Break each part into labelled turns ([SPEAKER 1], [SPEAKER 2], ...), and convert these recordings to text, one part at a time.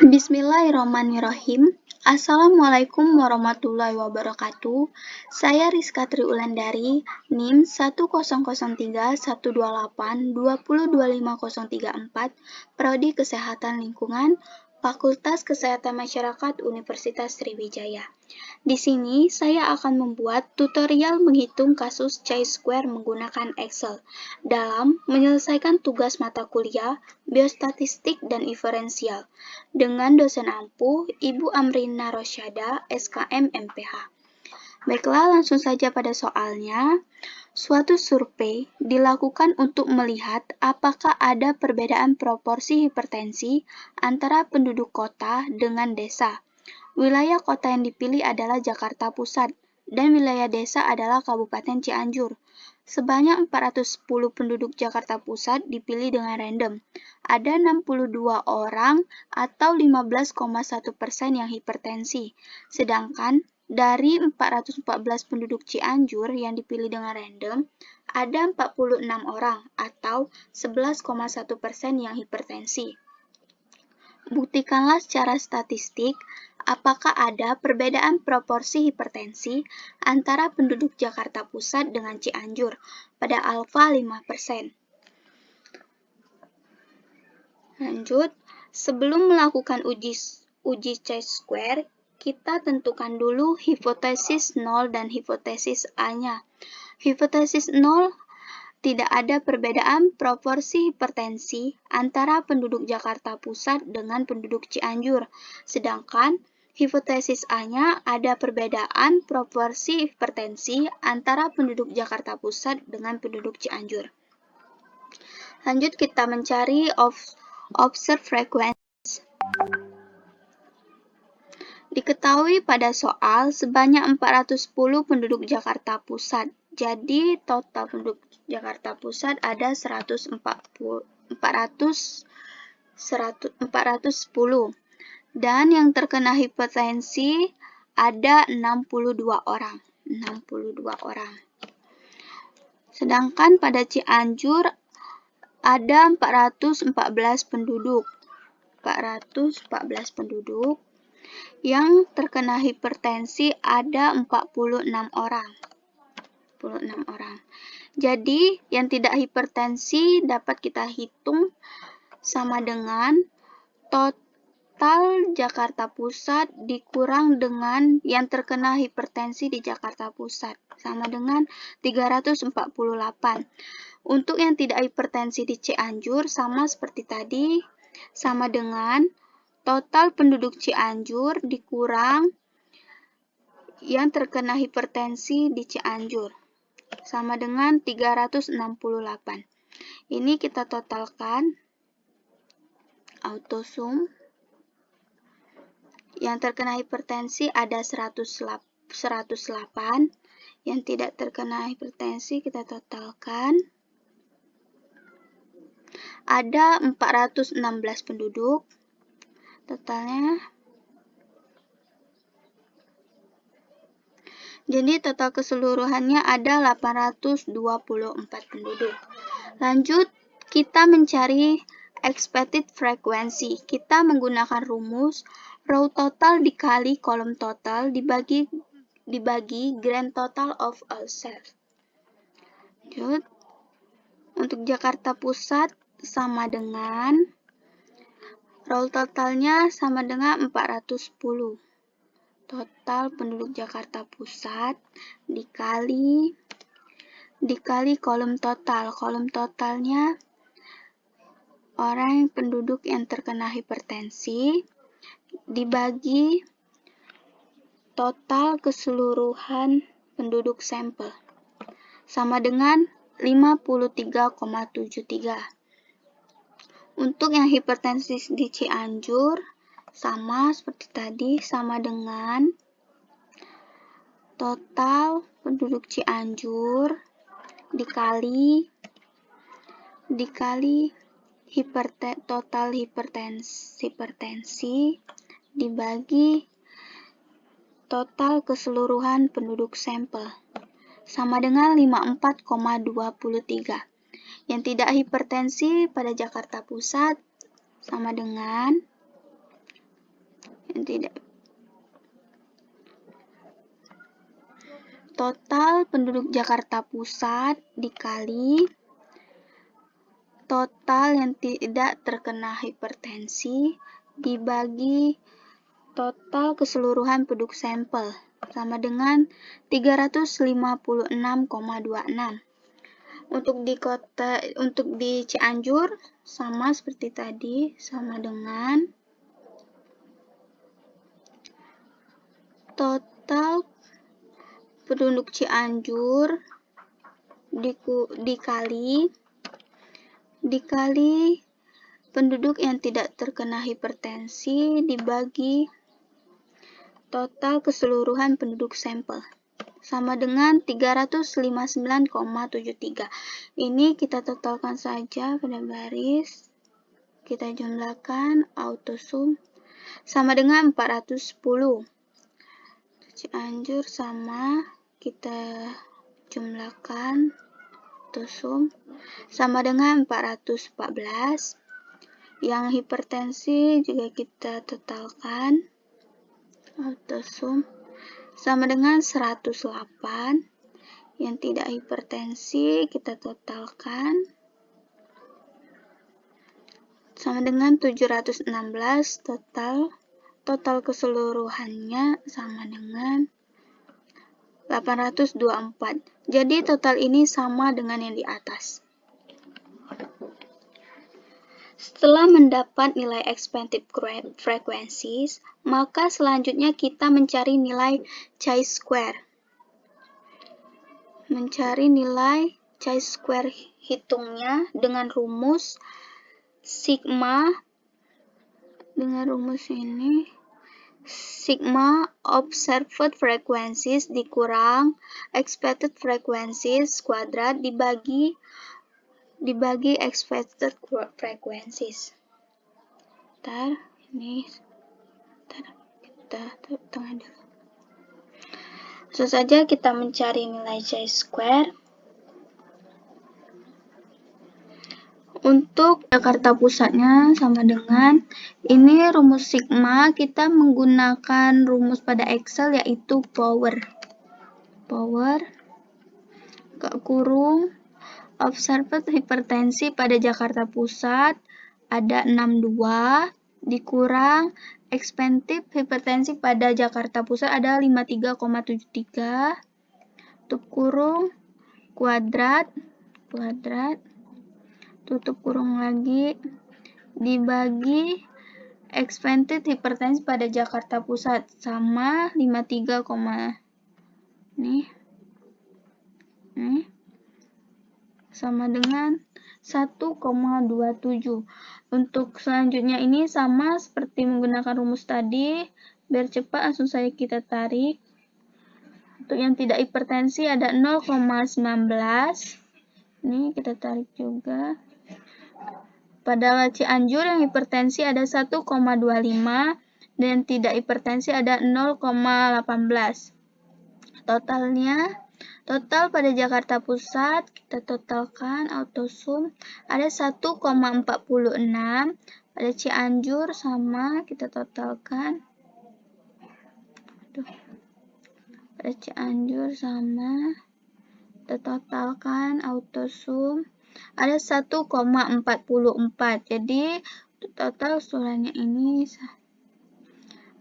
[SPEAKER 1] Bismillahirrahmanirrahim. Assalamualaikum warahmatullahi wabarakatuh. Saya Rizka Triulandari, NIM 1031128202534, Prodi Kesehatan Lingkungan, Fakultas Kesehatan Masyarakat Universitas Sriwijaya. Di sini saya akan membuat tutorial menghitung kasus chi-square menggunakan Excel dalam menyelesaikan tugas mata kuliah Biostatistik dan Inferensial dengan dosen ampuh Ibu Amrina Rosyada, SKM MPH. Baiklah, langsung saja pada soalnya. Suatu survei dilakukan untuk melihat apakah ada perbedaan proporsi hipertensi antara penduduk kota dengan desa. Wilayah kota yang dipilih adalah Jakarta Pusat, dan wilayah desa adalah Kabupaten Cianjur. Sebanyak 410 penduduk Jakarta Pusat dipilih dengan random. Ada 62 orang atau 15,1% yang hipertensi, sedangkan dari 414 penduduk Cianjur yang dipilih dengan random, ada 46 orang atau 11,1% yang hipertensi. Buktikanlah secara statistik apakah ada perbedaan proporsi hipertensi antara penduduk Jakarta Pusat dengan Cianjur pada alfa 5%. Lanjut, sebelum melakukan uji chi-square, kita tentukan dulu hipotesis 0 dan hipotesis A-nya. Hipotesis 0, tidak ada perbedaan proporsi hipertensi antara penduduk Jakarta Pusat dengan penduduk Cianjur. Sedangkan hipotesis A-nya ada perbedaan proporsi hipertensi antara penduduk Jakarta Pusat dengan penduduk Cianjur. Lanjut, kita mencari observed frequency. Diketahui pada soal sebanyak 410 penduduk Jakarta Pusat. Jadi total penduduk Jakarta Pusat ada 410. Dan yang terkena hipertensi ada 62 orang. Sedangkan pada Cianjur ada 414 penduduk. Yang terkena hipertensi ada 46 orang. Jadi, yang tidak hipertensi dapat kita hitung sama dengan total Jakarta Pusat dikurang dengan yang terkena hipertensi di Jakarta Pusat, sama dengan 348. Untuk yang tidak hipertensi di Cianjur, sama seperti tadi, sama dengan total penduduk Cianjur dikurang yang terkena hipertensi di Cianjur, sama dengan 368. Ini kita totalkan, auto sum. Yang terkena hipertensi ada 108, yang tidak terkena hipertensi kita totalkan, ada 416 penduduk. Totalnya, jadi total keseluruhannya ada 824 penduduk. Lanjut, kita mencari expected frequency. Kita menggunakan rumus row total dikali kolom total dibagi grand total of all cells. Lanjut, untuk Jakarta Pusat sama dengan row totalnya sama dengan 410. Total penduduk Jakarta Pusat dikali kolom total. Kolom totalnya orang penduduk yang terkena hipertensi dibagi total keseluruhan penduduk sampel sama dengan 53,73. Untuk yang hipertensi di Cianjur, sama seperti tadi, sama dengan total penduduk Cianjur dikali total hipertensi dibagi total keseluruhan penduduk sampel, sama dengan 54,23. Yang tidak hipertensi pada Jakarta Pusat sama dengan yang tidak. Total penduduk Jakarta Pusat dikali total yang tidak terkena hipertensi dibagi total keseluruhan penduduk sampel sama dengan 356,26. Untuk di Cianjur sama seperti tadi, sama dengan total penduduk Cianjur dikali penduduk yang tidak terkena hipertensi dibagi total keseluruhan penduduk sampel sama dengan 359,73. Ini kita totalkan saja pada baris, kita jumlahkan, auto sum sama dengan 410. Cianjur sama, kita jumlahkan, auto sum sama dengan 414. Yang hipertensi juga kita totalkan, auto sum sama dengan 108. Yang tidak hipertensi kita totalkan sama dengan 716. Total keseluruhannya sama dengan 824. Jadi total ini sama dengan yang di atas. Setelah mendapat nilai expected frequencies, maka selanjutnya kita mencari nilai chi-square. Mencari nilai chi-square hitungnya dengan rumus sigma, dengan rumus ini, sigma observed frequencies dikurang expected frequencies kuadrat dibagi expected frequencies. Kita tengah dulu. Langsung saja kita mencari nilai chi-square. Untuk Jakarta Pusatnya sama dengan, ini rumus sigma, kita menggunakan rumus pada Excel yaitu power kurung observed hipertensi pada Jakarta Pusat ada 62 dikurang expected hipertensi pada Jakarta Pusat ada 53,73 tutup kurung kuadrat tutup kurung lagi dibagi expected hipertensi pada Jakarta Pusat sama 53, sama dengan 1,27. Untuk selanjutnya ini sama seperti menggunakan rumus tadi. Biar cepat langsung saja kita tarik. Untuk yang tidak hipertensi ada 0,19. Ini kita tarik juga. Pada Cianjur yang hipertensi ada 1,25 dan tidak hipertensi ada 0,18. Total pada Jakarta Pusat kita totalkan auto sum ada 1,46. Pada Cianjur sama kita totalkan. Pada Cianjur sama kita totalkan auto sum ada 1,44. Jadi total keseluruhannya ini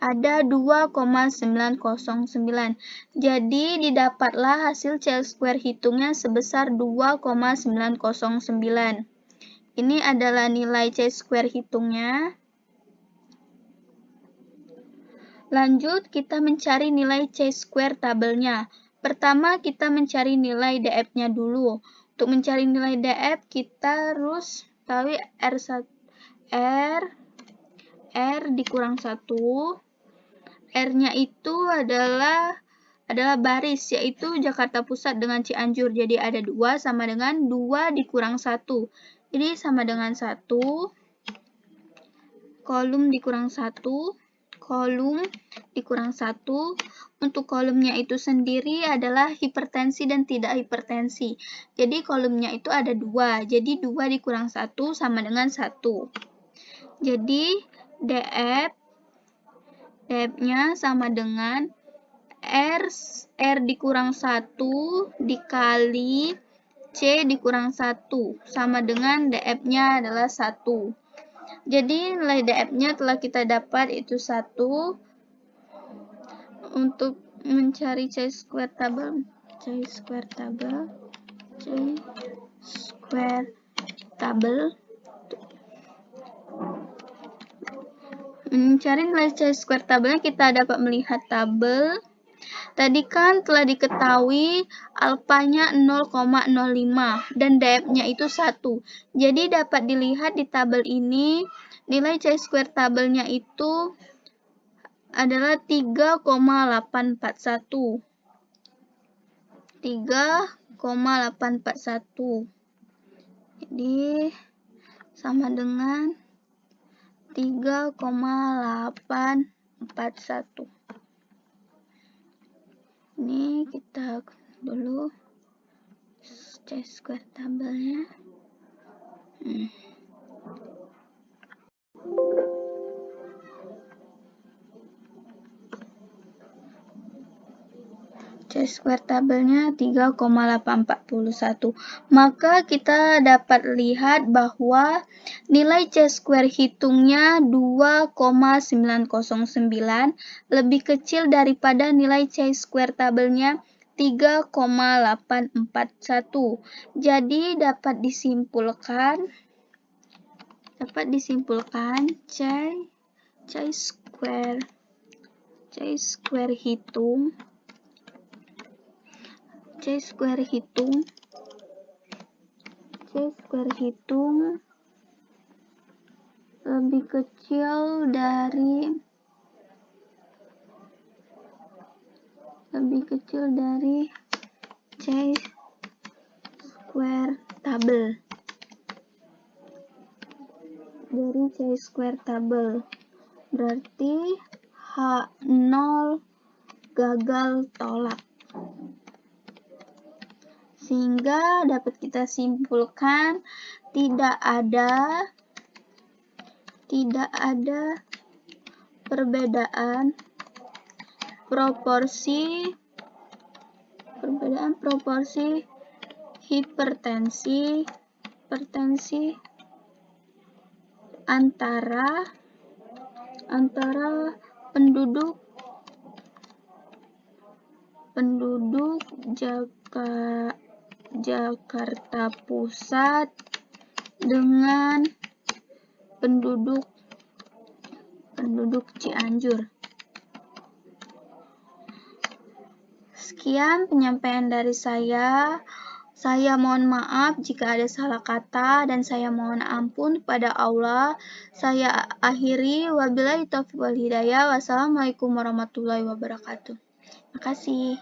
[SPEAKER 1] ada 2,909. Jadi didapatlah hasil chi-square hitungnya sebesar 2,909. Ini adalah nilai chi-square hitungnya. Lanjut kita mencari nilai chi-square tabelnya. Pertama kita mencari nilai df-nya dulu. Untuk mencari nilai df kita harus tahu R dikurang 1. R-nya itu adalah baris, yaitu Jakarta Pusat dengan Cianjur. Jadi ada 2 sama dengan 2 dikurang 1. Jadi sama dengan 1. Kolom dikurang 1. Kolom dikurang 1. Untuk kolomnya itu sendiri adalah hipertensi dan tidak hipertensi. Jadi kolomnya itu ada 2. Jadi 2 dikurang 1 sama dengan 1. Jadi DF df-nya sama dengan R dikurang 1 dikali C dikurang 1 sama dengan df-nya adalah 1. Jadi nilai df-nya telah kita dapat itu 1. Untuk mencari C-square table, mencari nilai C-square tabelnya kita dapat melihat tabel. Tadi kan telah diketahui alfanya 0,05 dan df-nya itu 1. Jadi dapat dilihat di tabel ini nilai C-square tabelnya itu adalah 3,841. 3,841. Jadi sama dengan 3,841. Ini kita dulu C-square tabelnya. C-square tabelnya 3,841. Maka kita dapat lihat bahwa nilai C-square hitungnya 2,909 lebih kecil daripada nilai C-square tabelnya 3,841. Jadi dapat disimpulkan C-square hitung lebih kecil dari C-square tabel. Berarti H0 gagal tolak. Sehingga dapat kita simpulkan tidak ada perbedaan proporsi hipertensi antara penduduk Jakarta Pusat dengan penduduk Cianjur. Sekian penyampaian dari saya. Saya mohon maaf jika ada salah kata dan saya mohon ampun kepada Allah. Saya akhiri, wabillahi taufiq wal hidayah. Wassalamualaikum warahmatullahi wabarakatuh. Terima kasih.